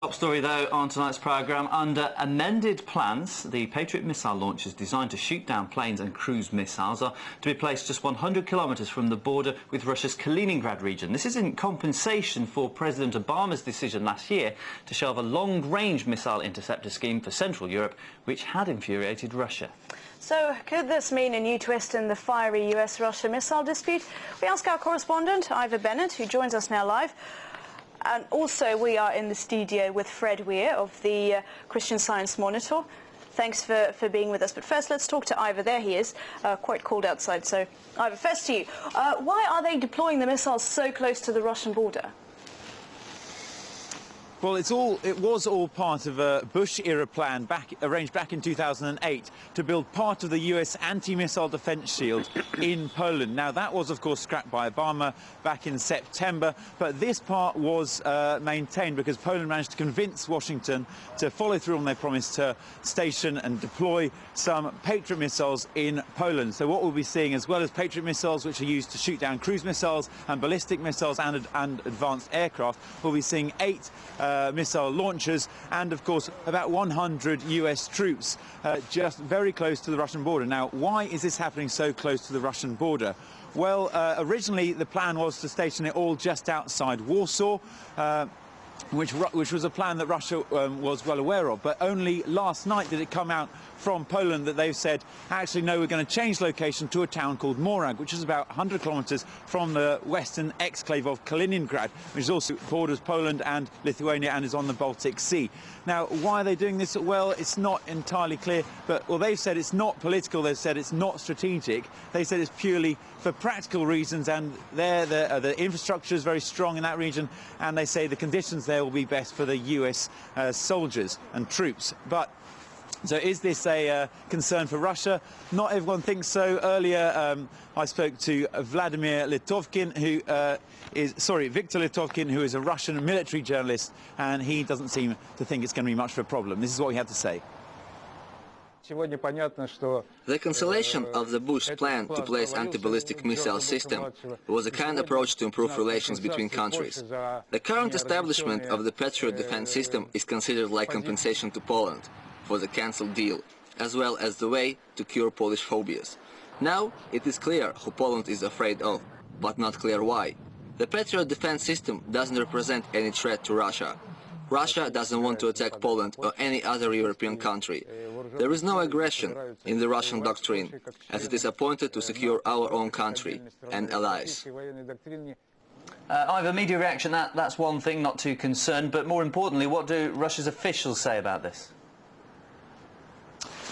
Top story, though, on tonight's programme. Under amended plans, the Patriot missile launchers designed to shoot down planes and cruise missiles are to be placed just 100 kilometres from the border with Russia's Kaliningrad region. This is in compensation for President Obama's decision last year to shelve a long-range missile interceptor scheme for Central Europe, which had infuriated Russia. So, could this mean a new twist in the fiery US-Russia missile dispute? We ask our correspondent, Ivor Bennett, who joins us now live. And also, we are in the studio with Fred Weir of the Christian Science Monitor. Thanks for being with us. But first, let's talk to Ivor. There he is. Quite cold outside. So, Ivor, first to you. Why are they deploying the missiles so close to the Russian border? Well, it was all part of a Bush-era plan arranged back in 2008 to build part of the US anti-missile defence shield in Poland. Now, that was, of course, scrapped by Obama back in September, but this part was maintained because Poland managed to convince Washington to follow through on their promise to station and deploy some Patriot missiles in Poland. So what we'll be seeing, as well as Patriot missiles, which are used to shoot down cruise missiles and ballistic missiles and advanced aircraft, we'll be seeing 8 missile launchers and, of course, about 100 US troops just very close to the Russian border. Now, why is this happening so close to the Russian border? Well, originally the plan was to station it all just outside Warsaw, which was a plan that Russia was well aware of. But only last night did it come out from Poland that they've said, actually, no, we're going to change location to a town called Morag, which is about 100 kilometres from the western exclave of Kaliningrad, which is also borders Poland and Lithuania and is on the Baltic Sea. Now, why are they doing this? Well, it's not entirely clear, but they've said it's not political, they've said it's not strategic, they said it's purely for practical reasons, and the infrastructure is very strong in that region, and they say the conditions there will be best for the US soldiers and troops. So is this a concern for Russia? Not everyone thinks so. Earlier, I spoke to Victor Litovkin, who is a Russian military journalist, and he doesn't seem to think it's going to be much of a problem. This is what he had to say. The cancellation of the Bush plan to place anti-ballistic missile system was a kind approach to improve relations between countries. The current establishment of the Patriot defense system is considered like compensation to Poland for the cancelled deal, as well as the way to cure Polish phobias. Now it is clear who Poland is afraid of, but not clear why. The Patriot defense system doesn't represent any threat to Russia. Russia doesn't want to attack Poland or any other European country. There is no aggression in the Russian doctrine, as it is appointed to secure our own country and allies. Ivor, media reaction, that's one thing, not too concerned, but more importantly, what do Russia's officials say about this?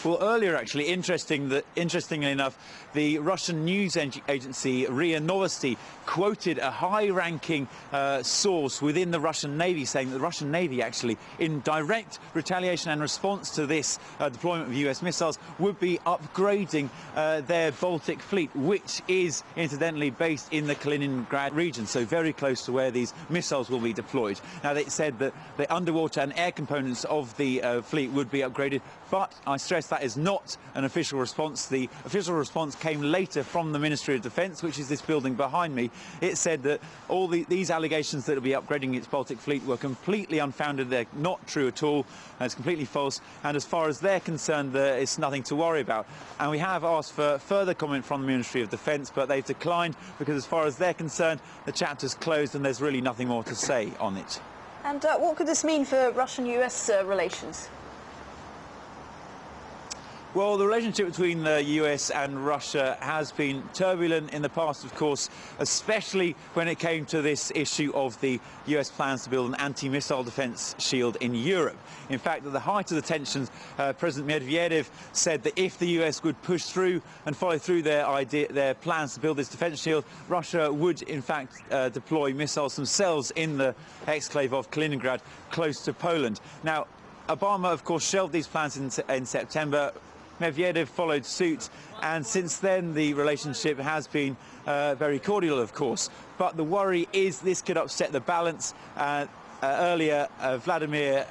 Well, earlier, actually, interestingly enough, the Russian news agency RIA Novosti quoted a high-ranking source within the Russian Navy saying that the Russian Navy, actually, in direct retaliation and response to this deployment of US missiles, would be upgrading their Baltic fleet, which is, incidentally, based in the Kaliningrad region, so very close to where these missiles will be deployed. Now, they said that the underwater and air components of the fleet would be upgraded, but I stress that is not an official response. The official response came later from the Ministry of Defence, which is this building behind me. It said that all these allegations that it will be upgrading its Baltic fleet were completely unfounded. They're not true at all. It's completely false. And as far as they're concerned, it's nothing to worry about. And we have asked for further comment from the Ministry of Defence, but they've declined because as far as they're concerned, the chapter's closed and there's really nothing more to say on it. And what could this mean for Russian-US relations? Well, the relationship between the US and Russia has been turbulent in the past, of course, especially when it came to this issue of the US plans to build an anti-missile defence shield in Europe. In fact, at the height of the tensions, President Medvedev said that if the US would push through and follow through their plans to build this defence shield, Russia would, in fact, deploy missiles themselves in the exclave of Kaliningrad, close to Poland. Now, Obama, of course, shelved these plans in September. Medvedev followed suit, and since then the relationship has been very cordial, of course. But the worry is this could upset the balance. Earlier, Vladimir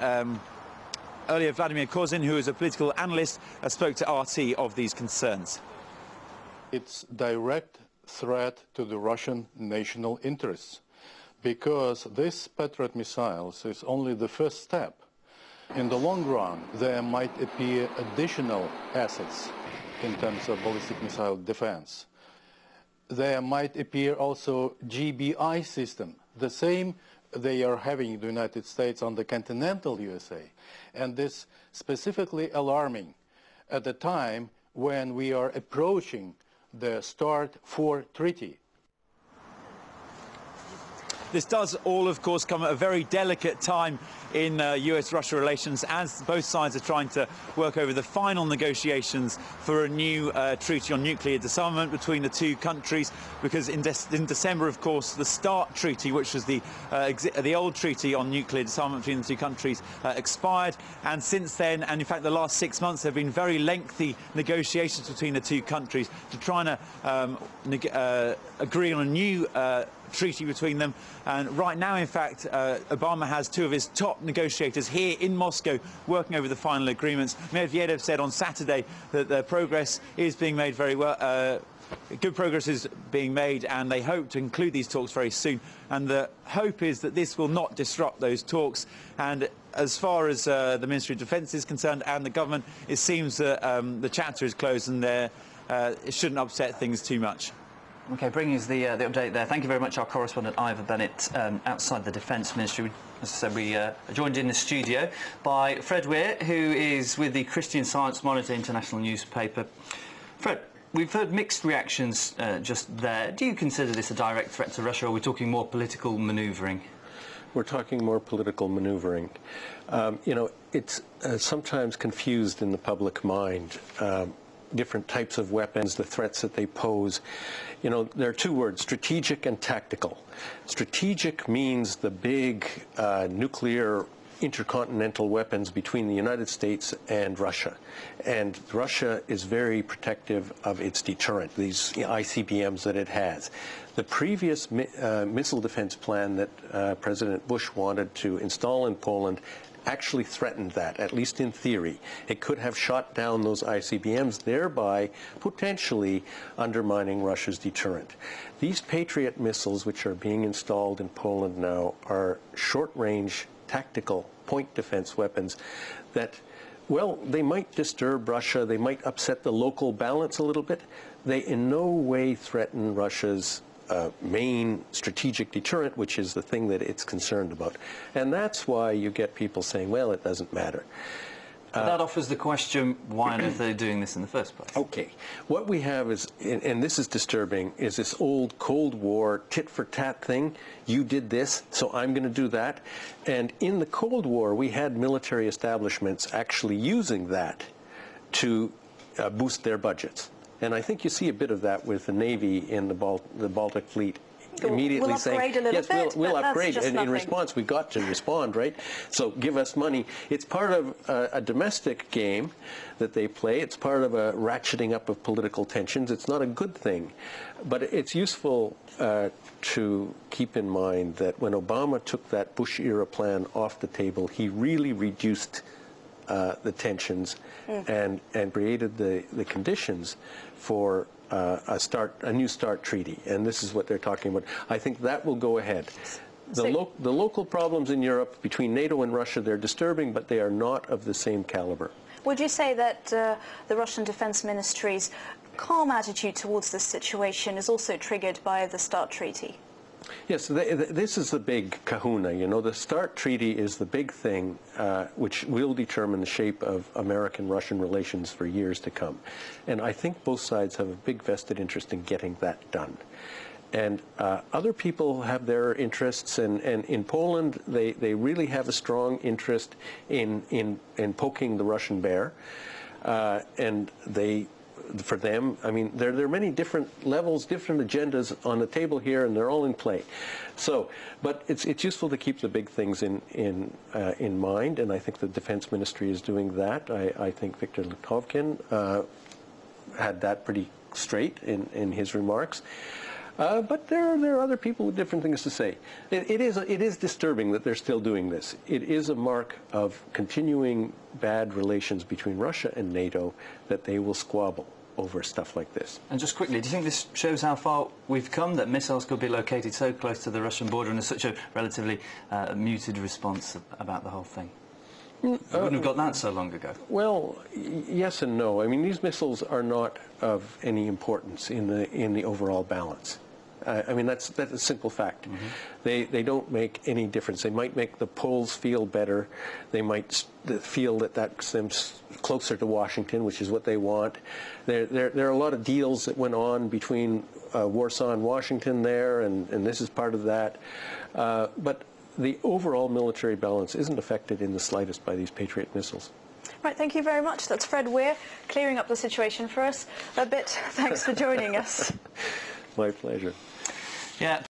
Kozin, who is a political analyst, spoke to RT of these concerns. It's direct threat to the Russian national interests, because this Patriot missiles is only the first step. In the long run, there might appear additional assets in terms of ballistic missile defense. There might appear also GBI system, the same they are having in the United States on the continental USA. And this specifically alarming at a time when we are approaching the START 4 treaty. This does all, of course, come at a very delicate time in US-Russia relations as both sides are trying to work over the final negotiations for a new treaty on nuclear disarmament between the two countries, because in December, of course, the START treaty, which was the old treaty on nuclear disarmament between the two countries, expired. And since then, and in fact the last 6 months, there have been very lengthy negotiations between the two countries to try and agree on a new treaty between them. And right now, in fact, Obama has two of his top negotiators here in Moscow working over the final agreements. Medvedev said on Saturday that the progress is being made very well. Good progress is being made, and they hope to conclude these talks very soon. And the hope is that this will not disrupt those talks. And as far as the Ministry of Defence is concerned and the government, it seems that the chapter is closed and it shouldn't upset things too much. OK, bringing us the update there. Thank you very much, our correspondent Ivor Bennett, outside the Defence Ministry. As I said, we are joined in the studio by Fred Weir, who is with the Christian Science Monitor international newspaper. Fred, we've heard mixed reactions just there. Do you consider this a direct threat to Russia, or are we talking more political manoeuvring? We're talking more political maneuvering. You know, it's sometimes confused in the public mind. Different types of weapons, the threats that they pose. You know, there are two words, strategic and tactical. Strategic means the big nuclear intercontinental weapons between the United States and Russia. And Russia is very protective of its deterrent, these ICBMs that it has. The previous missile defense plan that President Bush wanted to install in Poland actually threatened that, at least in theory. It could have shot down those ICBMs, thereby potentially undermining Russia's deterrent. These Patriot missiles, which are being installed in Poland now, are short-range tactical point defense weapons that, well, they might disturb Russia, they might upset the local balance a little bit. They in no way threaten Russia's main strategic deterrent, which is the thing that it's concerned about. And that's why you get people saying, well, it doesn't matter. That offers the question, why on earth are they doing this in the first place? Okay. What we have is, and this is disturbing, is this old Cold War tit-for-tat thing. You did this, so I'm going to do that. And in the Cold War, we had military establishments actually using that to boost their budgets. And I think you see a bit of that with the Navy in the Baltic Fleet immediately we'll saying, yes, we'll upgrade. And in response, we've got to respond, right? So give us money. It's part of a domestic game that they play. It's part of a ratcheting up of political tensions. It's not a good thing. But it's useful to keep in mind that when Obama took that Bush-era plan off the table, he really reduced the tensions and created the conditions for a new START treaty, and this is what they're talking about. I think that will go ahead. The local problems in Europe between NATO and Russia, they're disturbing, but they are not of the same caliber. Would you say that the Russian Defense Ministry's calm attitude towards this situation is also triggered by the START treaty? Yes, this is the big kahuna. You know, the START treaty is the big thing which will determine the shape of American-Russian relations for years to come. And I think both sides have a big vested interest in getting that done. And other people have their interests, and in Poland, they really have a strong interest in poking the Russian bear. And for them, I mean, there are many different levels, different agendas on the table here, and they're all in play. So, but it's useful to keep the big things in mind, and I think the Defense Ministry is doing that. I think Viktor Lutovkin had that pretty straight in his remarks. But there are other people with different things to say. It is disturbing that they're still doing this. It is a mark of continuing bad relations between Russia and NATO that they will squabble. over stuff like this. And just quickly, do you think this shows how far we've come, that missiles could be located so close to the Russian border, and there's such a relatively muted response about the whole thing? We wouldn't have got that so long ago. Well, yes and no. I mean, these missiles are not of any importance in the overall balance. I mean, that's a simple fact. Mm-hmm. They don't make any difference. They might make the Poles feel better. They might feel that makes them closer to Washington, which is what they want. There are a lot of deals that went on between Warsaw and Washington there, and this is part of that. But the overall military balance isn't affected in the slightest by these Patriot missiles. Right, thank you very much. That's Fred Weir clearing up the situation for us a bit. Thanks for joining us. My pleasure. Yeah.